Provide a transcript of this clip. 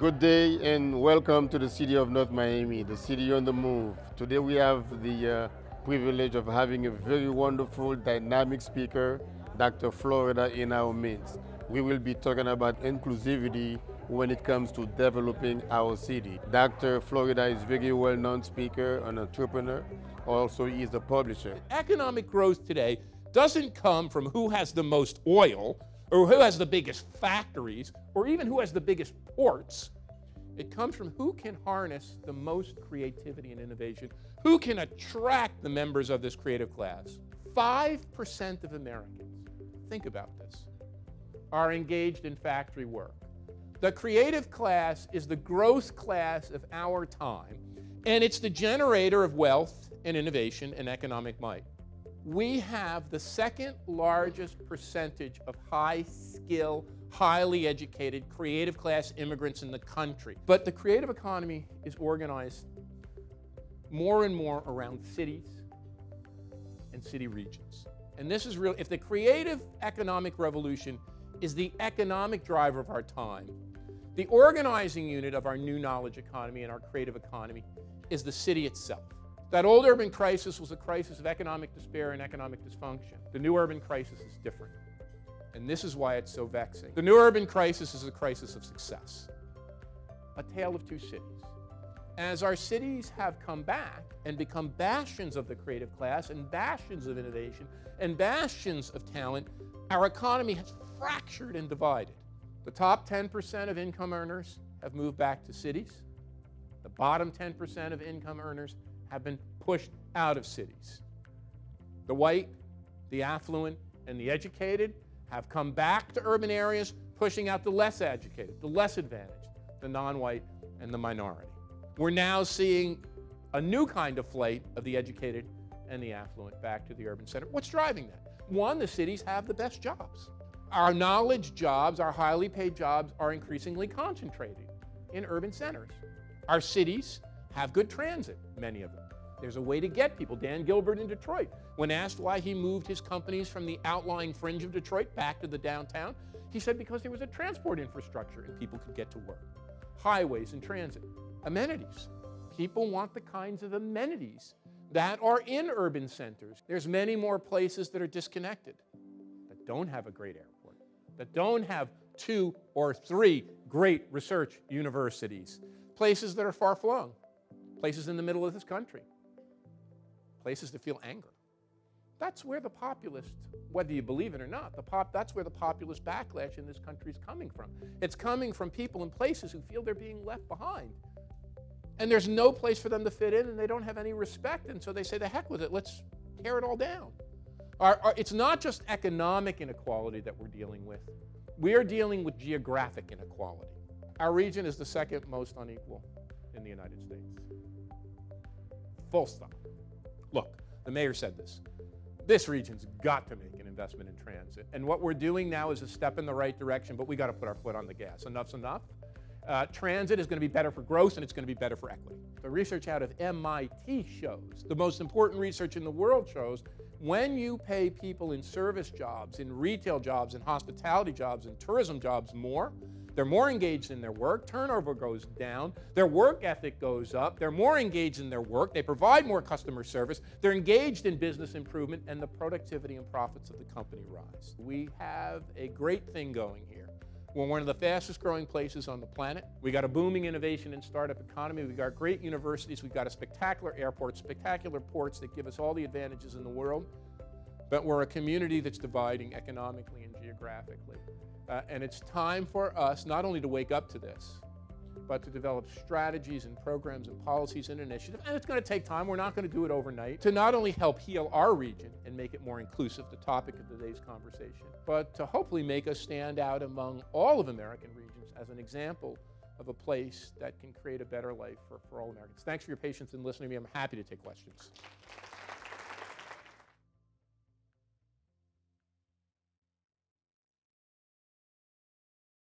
Good day and welcome to the city of North Miami, the city on the move. Today we have the privilege of having a very wonderful, dynamic speaker, Dr. Florida, in our midst. We will be talking about inclusivity when it comes to developing our city. Dr. Florida is a very well-known speaker, an entrepreneur. Also, he is a publisher. Economic growth today doesn't come from who has the most oil, or who has the biggest factories, or even who has the biggest ports. It comes from who can harness the most creativity and innovation, who can attract the members of this creative class. 5% of Americans, think about this, are engaged in factory work. The creative class is the growth class of our time, and it's the generator of wealth and innovation and economic might. We have the second largest percentage of high-skill, highly educated, creative class immigrants in the country. But the creative economy is organized more and more around cities and city regions. And this is real. If the creative economic revolution is the economic driver of our time, the organizing unit of our new knowledge economy and our creative economy is the city itself. That old urban crisis was a crisis of economic despair and economic dysfunction. The new urban crisis is different. And this is why it's so vexing. The new urban crisis is a crisis of success. A tale of two cities. As our cities have come back and become bastions of the creative class and bastions of innovation and bastions of talent, our economy has fractured and divided. The top 10% of income earners have moved back to cities. The bottom 10% of income earners have been pushed out of cities. The white, the affluent, and the educated have come back to urban areas, pushing out the less educated, the less advantaged, the non-white, and the minority. We're now seeing a new kind of flight of the educated and the affluent back to the urban center. What's driving that? One, the cities have the best jobs. Our knowledge jobs, our highly paid jobs, are increasingly concentrated in urban centers. Our cities have good transit, many of them. There's a way to get people. Dan Gilbert in Detroit, when asked why he moved his companies from the outlying fringe of Detroit back to the downtown, he said because there was a transport infrastructure and people could get to work. Highways and transit. Amenities. People want the kinds of amenities that are in urban centers. There's many more places that are disconnected, that don't have a great airport, that don't have 2 or 3 great research universities, places that are far-flung, places in the middle of this country, places that feel anger. That's where the populist, whether you believe it or not, that's where the populist backlash in this country is coming from. It's coming from people in places who feel they're being left behind. And there's no place for them to fit in, and they don't have any respect, and so they say, the heck with it, let's tear it all down. It's not just economic inequality that we're dealing with. We're dealing with geographic inequality. Our region is the second most unequal in the United States. Full stop. Look, the mayor said this. This region's got to make an investment in transit. And what we're doing now is a step in the right direction, but we got to put our foot on the gas. Enough's enough. Transit is going to be better for growth, and it's going to be better for equity. The research out of MIT shows, the most important research in the world shows, when you pay people in service jobs, in retail jobs, in hospitality jobs, in tourism jobs more, they're more engaged in their work, turnover goes down, their work ethic goes up, they're more engaged in their work, they provide more customer service, they're engaged in business improvement, and the productivity and profits of the company rise. We have a great thing going here. We're one of the fastest growing places on the planet. We got a booming innovation and startup economy. We've got great universities. We've got a spectacular airport, spectacular ports that give us all the advantages in the world. But we're a community that's dividing economically and geographically. And it's time for us not only to wake up to this, but to develop strategies and programs and policies and initiatives. And it's going to take time. We're not going to do it overnight. To not only help heal our region and make it more inclusive, the topic of today's conversation, but to hopefully make us stand out among all of American regions as an example of a place that can create a better life for all Americans. Thanks for your patience in listening to me. I'm happy to take questions.